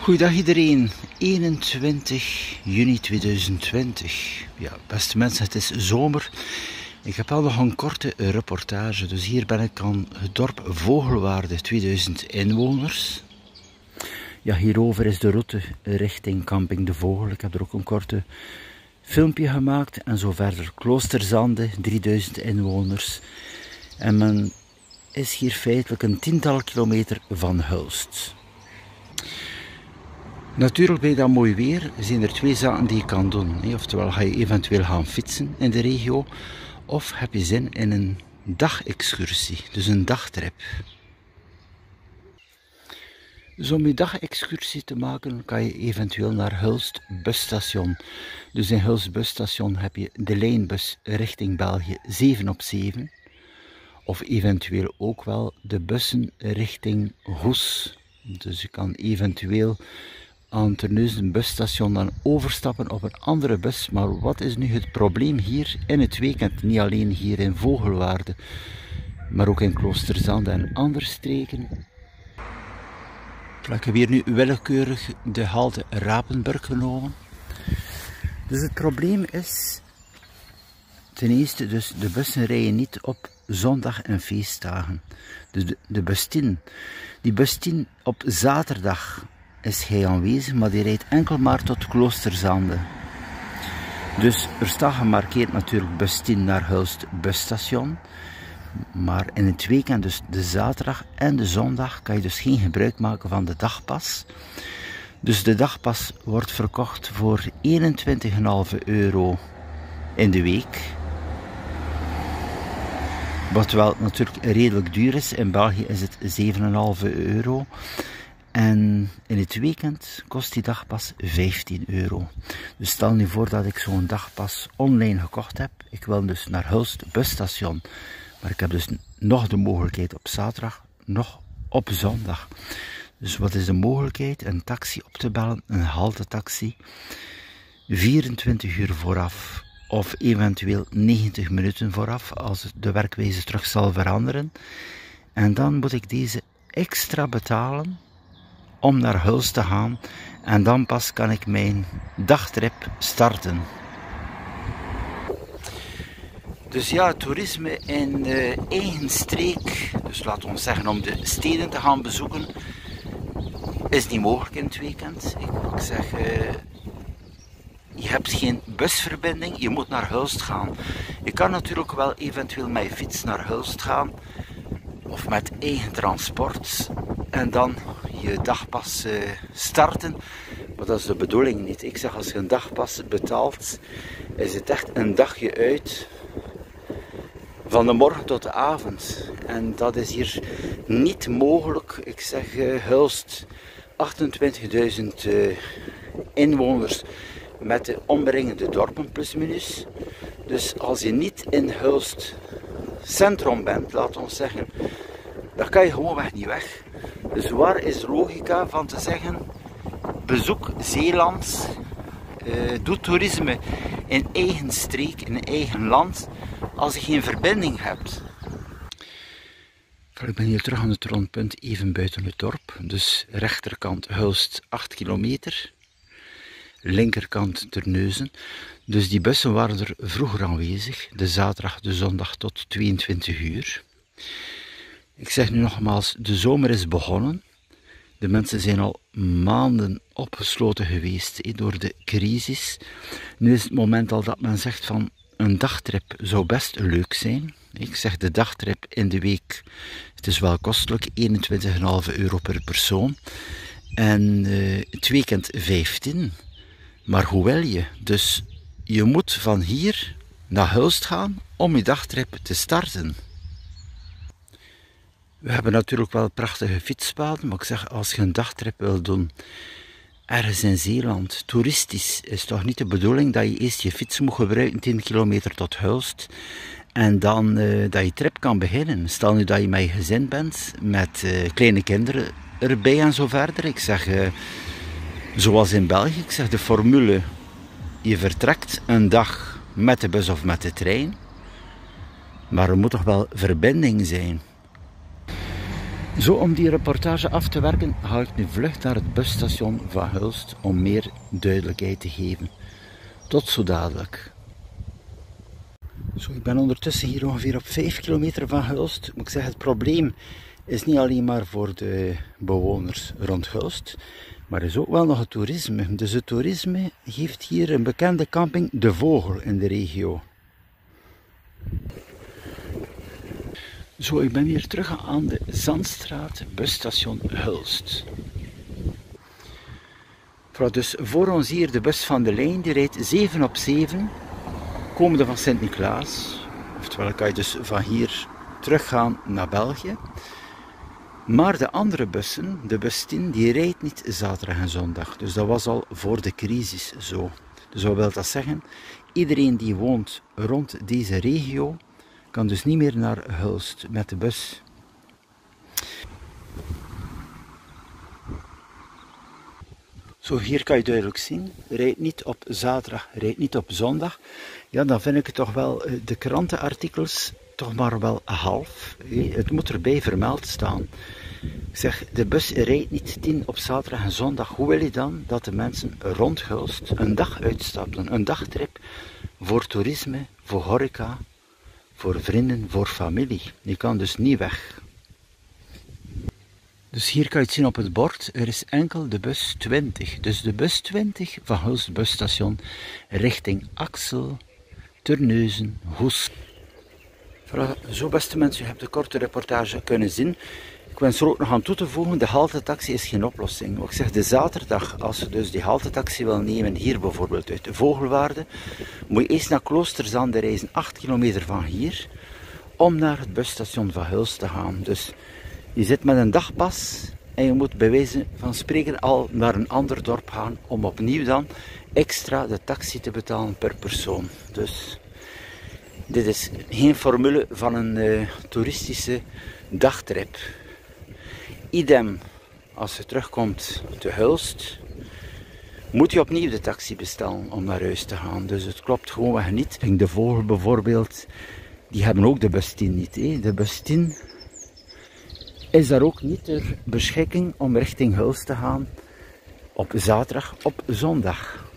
Goeiedag iedereen, 21 juni 2020. Ja, beste mensen, het is zomer. Ik heb al nog een korte reportage. Dus hier ben ik aan het dorp Vogelwaarde, 2000 inwoners. Ja, hierover is de route richting Camping de Vogel. Ik heb er ook een korte filmpje gemaakt. En zo verder. Kloosterzande, 3000 inwoners. En men is hier feitelijk een tiental kilometer van Hulst. Natuurlijk bij dat mooi weer zijn er twee zaken die je kan doen. Oftewel ga je eventueel gaan fietsen in de regio. Of heb je zin in een dagexcursie, dus een dagtrip. Dus om je dagexcursie te maken kan je eventueel naar Hulst busstation. Dus in Hulst busstation heb je de lijnbus richting België 7 op 7. Of eventueel ook wel de bussen richting Goes. Dus je kan eventueel aan Terneuzen busstation dan overstappen op een andere bus. Maar wat is nu het probleem hier in het weekend? Niet alleen hier in Vogelwaarde, maar ook in Kloosterzande en andere streken. Ik heb hier nu willekeurig de halte Rapenburg genomen. Dus het probleem is, ten eerste, dus de bussen rijden niet op zondag en feestdagen. Dus de bus 10. Die bus 10 op zaterdag is hij aanwezig, maar die rijdt enkel maar tot Kloosterzande. Dus er staat gemarkeerd natuurlijk bus 10 naar Hulst busstation. Maar in het weekend, dus de zaterdag en de zondag, kan je dus geen gebruik maken van de dagpas. Dus de dagpas wordt verkocht voor €21,5 in de week. Wat wel natuurlijk redelijk duur is. In België is het €7,5. En in het weekend kost die dagpas €15. Dus stel nu voor dat ik zo'n dagpas online gekocht heb. Ik wil dus naar Hulst busstation. Maar ik heb dus nog de mogelijkheid op zaterdag, nog op zondag. Dus wat is de mogelijkheid? Een taxi op te bellen, een haltetaxi. 24 uur vooraf. Of eventueel 90 minuten vooraf, als de werkwijze terug zal veranderen. En dan moet ik deze extra betalen om naar Hulst te gaan. En dan pas kan ik mijn dagtrip starten. Dus ja, toerisme in de eigen streek, dus laten we zeggen om de steden te gaan bezoeken, is niet mogelijk in het weekend. Ik zeg, je hebt geen busverbinding, je moet naar Hulst gaan. Je kan natuurlijk wel eventueel met je fiets naar Hulst gaan, of met eigen transport, en dan je dagpas starten. Maar dat is de bedoeling niet. Ik zeg, als je een dagpas betaalt, is het echt een dagje uit. Van de morgen tot de avond. En dat is hier niet mogelijk. Ik zeg Hulst, 28.000 inwoners met de omringende dorpen plus minus. Dus als je niet in Hulst centrum bent, laten we zeggen, dan kan je gewoonweg niet weg. Dus waar is de logica van te zeggen, bezoek Zeeland, doe toerisme in eigen streek, in eigen land, als je geen verbinding hebt. Ik ben hier terug aan het rondpunt, even buiten het dorp. Dus rechterkant Hulst 8 kilometer, linkerkant Terneuzen. Dus die bussen waren er vroeger aanwezig, de zaterdag, de zondag tot 22 uur. Ik zeg nu nogmaals, de zomer is begonnen. De mensen zijn al maanden opgesloten geweest door de crisis. Nu is het moment al dat men zegt van een dagtrip zou best leuk zijn. Ik zeg de dagtrip in de week, het is wel kostelijk, €21,5 per persoon. En het weekend 15. Maar hoe wil je? Dus je moet van hier naar Hulst gaan om je dagtrip te starten. We hebben natuurlijk wel prachtige fietspaden, maar ik zeg, als je een dagtrip wil doen, ergens in Zeeland, toeristisch, is toch niet de bedoeling dat je eerst je fiets moet gebruiken, 10 kilometer tot Hulst, en dan dat je trip kan beginnen. Stel nu dat je met je gezin bent, met kleine kinderen erbij en zo verder. Ik zeg, zoals in België, ik zeg de formule, je vertrekt een dag met de bus of met de trein, maar er moet toch wel verbinding zijn. Zo, om die reportage af te werken, ga ik nu vlug naar het busstation van Hulst om meer duidelijkheid te geven. Tot zo dadelijk. Zo, ik ben ondertussen hier ongeveer op 5 kilometer van Hulst. Moet ik zeggen, het probleem is niet alleen maar voor de bewoners rond Hulst, maar is ook wel nog het toerisme. Dus het toerisme heeft hier een bekende camping, De Vogel, in de regio. Zo, ik ben hier terug aan de Zandstraat, busstation Hulst. Dus voor ons hier de bus van de lijn, die rijdt 7 op 7, komende van Sint-Niklaas. Oftewel kan je dus van hier teruggaan naar België. Maar de andere bussen, de bus 10, die rijdt niet zaterdag en zondag. Dus dat was al voor de crisis zo. Dus wat wil dat zeggen? Iedereen die woont rond deze regio kan dus niet meer naar Hulst met de bus. Zo, hier kan je duidelijk zien, rijdt niet op zaterdag, rijdt niet op zondag. Ja, dan vind ik het toch wel, de krantenartikels toch maar wel half. Het moet erbij vermeld staan. Ik zeg, de bus rijdt niet 10 op zaterdag en zondag. Hoe wil je dan dat de mensen rond Hulst een dag uitstappen? Een dagtrip voor toerisme, voor horeca, voor vrienden, voor familie. Je kan dus niet weg. Dus hier kan je het zien op het bord, er is enkel de bus 20. Dus de bus 20 van Hulst busstation richting Axel, Terneuzen, Goes. Voilà, zo beste mensen, je hebt de korte reportage kunnen zien. Ik wens er ook nog aan toe te voegen, de haltetaxi is geen oplossing. Ik zeg, de zaterdag, als je dus die haltetaxi wil nemen, hier bijvoorbeeld uit de Vogelwaarde, moet je eerst naar Kloosterzande reizen, 8 kilometer van hier, om naar het busstation van Hulst te gaan. Dus je zit met een dagpas en je moet bij wijze van spreken al naar een ander dorp gaan om opnieuw dan extra de taxi te betalen per persoon. Dus dit is geen formule van een toeristische dagtrip. Idem, als je terugkomt te Hulst, moet je opnieuw de taxi bestellen om naar huis te gaan. Dus het klopt gewoonweg niet. De Vogel bijvoorbeeld, die hebben ook de bus 10 niet. De bus 10 is daar ook niet ter beschikking om richting Hulst te gaan op zaterdag, op zondag.